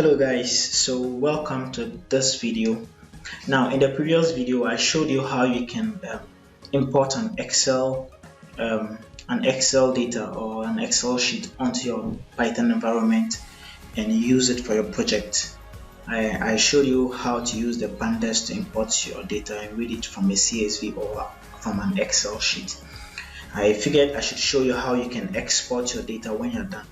Hello guys, so welcome to this video. Now in the previous video I showed you how you can import an Excel data or an Excel sheet onto your Python environment and use it for your project. I showed you how to use the pandas to import your data and read it from a CSV or from an Excel sheet. I figured I should show you how you can export your data when you're done,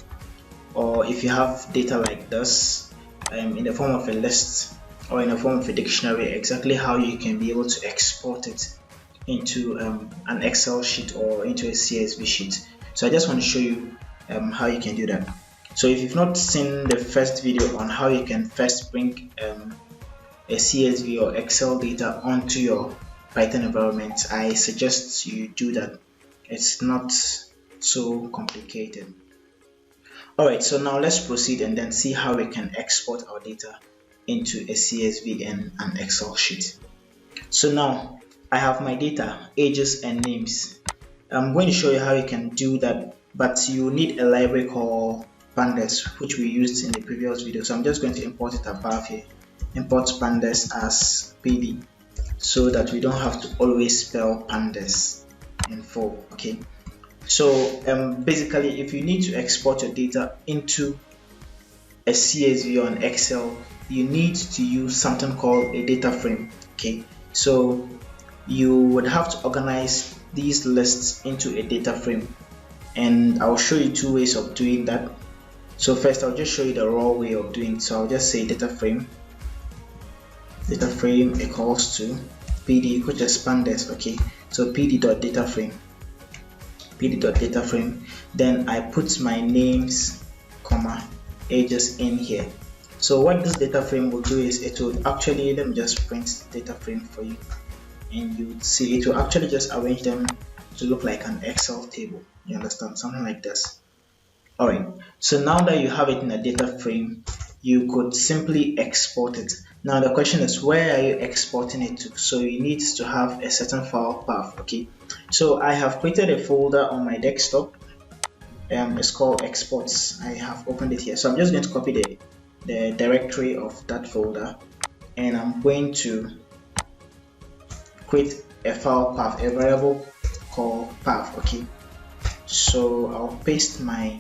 or if you have data like this in the form of a list or in the form of a dictionary, exactly how you can be able to export it into an Excel sheet or into a CSV sheet. So I just want to show you how you can do that. So if you've not seen the first video on how you can first bring a CSV or Excel data onto your Python environment, I suggest you do that. It's not so complicated. Alright, so now let's proceed and then see how we can export our data into a CSV and an Excel sheet. So now I have my data, ages and names. I'm going to show you how you can do that, but you need a library called pandas, which we used in the previous video. So I'm just going to import it above here. Import pandas as PD so that we don't have to always spell pandas in full. Okay. So basically, if you need to export your data into a CSV or an Excel, you need to use something called a data frame. Okay, so you would have to organize these lists into a data frame, and I'll show you two ways of doing that. So first, I'll just show you the raw way of doing it. So I'll just say data frame equals to PD equal to pandas. Okay, so PD.dataframe. Then I put my names, ages in here. So what this data frame will do is it will actually, let me just print data frame for you, and you would see it will actually just arrange them to look like an Excel table. You understand? Something like this. Alright, so now that you have it in a data frame, you could simply export it. Now the question is, where are you exporting it to? So you need to have a certain file path. Okay, so I have created a folder on my desktop. It's called exports. I have opened it here, so I'm just going to copy the directory of that folder, and I'm going to create a file path, a variable called path. Okay, so I'll paste my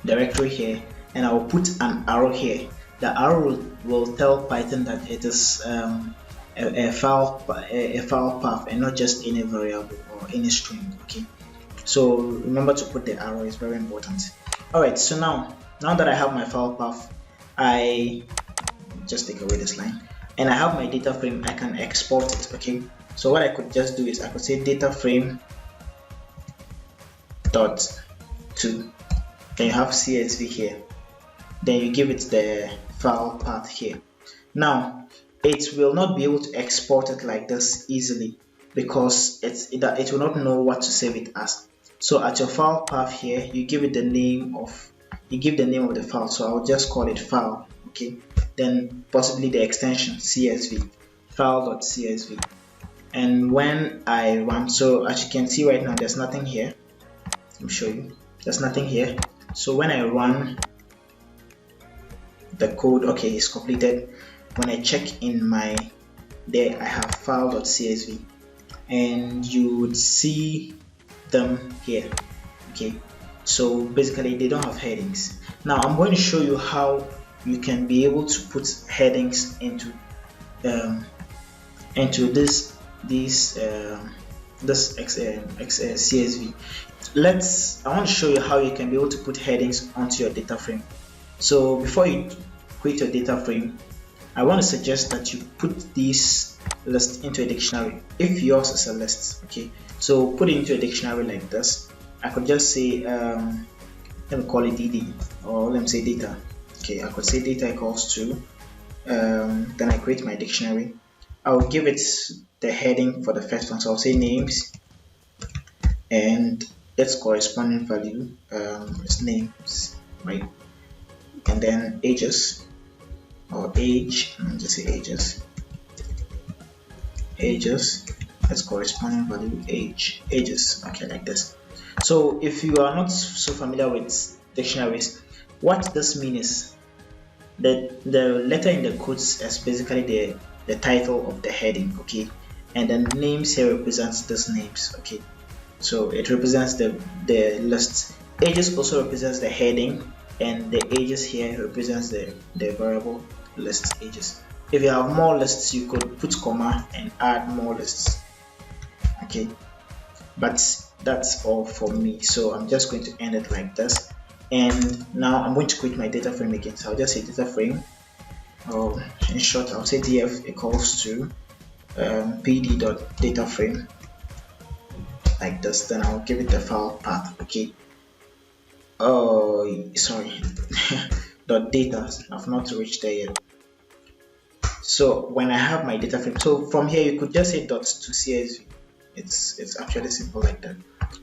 directory here, and I will put an arrow here. The arrow will tell Python that it is a file path and not just any variable or any string. Okay, so remember to put the arrow, is very important. Alright, so now that I have my file path, I just take away this line, and I have my data frame. I can export it. Okay, so what I could just do is I could say data frame dot to, then you have CSV here, then you give it the file path here. Now it will not be able to export it like this easily because it will not know what to save it as. So at your file path here, you give it the name of the file. So I'll just call it file. Okay, then possibly the extension CSV, file.csv. and when I run, so as you can see right now, there's nothing here. Let me show you. There's nothing here. So when I run the code, okay, it's completed. When I check in there, I have file.csv, and you would see them here. Okay, so basically they don't have headings. Now I'm going to show you how you can be able to put headings into this CSV. I want to show you how you can be able to put headings onto your data frame. So before you create your data frame, I want to suggest that you put this list into a dictionary if yours is a list. Okay, so put it into a dictionary like this. I could just say let me call it dd, or let me say data. Okay, I could say data equals to then I create my dictionary. I'll give it the heading for the first one, so I'll say names, and its corresponding value is names, right? And then ages, or age, and just say ages, its corresponding value ages. Okay, like this. So if you are not so familiar with dictionaries, what this means is The letter in the quotes is basically the title of the heading, okay, and the names here represents these names, okay. So it represents the list. Ages also represents the heading, and the ages here represents the variable list ages. If you have more lists, you could put comma and add more lists, okay. But that's all for me, so I'm just going to end it like this. And now I'm going to create my data frame again, so I'll just say data frame, or in short I'll say df equals to pd.dataframe, like this. Then I'll give it the file path, okay. Oh, sorry, dot data, I've not reached there yet. So when I have my data frame, so from here you could just say dot to CSV. It's actually simple like that,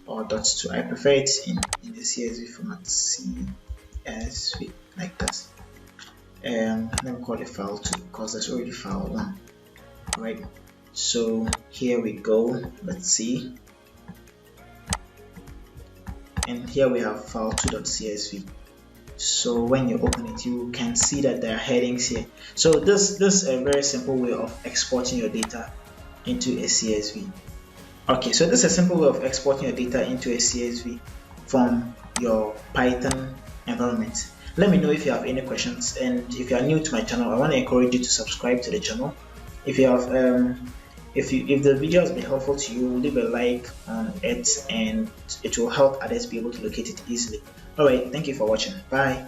or dot to, I prefer it in the CSV format, CSV, like this. Let me call it file 2 because there's already file 1, right? So here we go, let's see, and here we have file 2.csv. So when you open it, you can see that there are headings here. So this is a very simple way of exporting your data into a CSV. Okay, so this is a simple way of exporting your data into a CSV from your Python environment. Let me know if you have any questions, and if you are new to my channel, I want to encourage you to subscribe to the channel. If you have if the video has been helpful to you, leave a like on it, and it will help others be able to locate it easily. Alright, thank you for watching. Bye.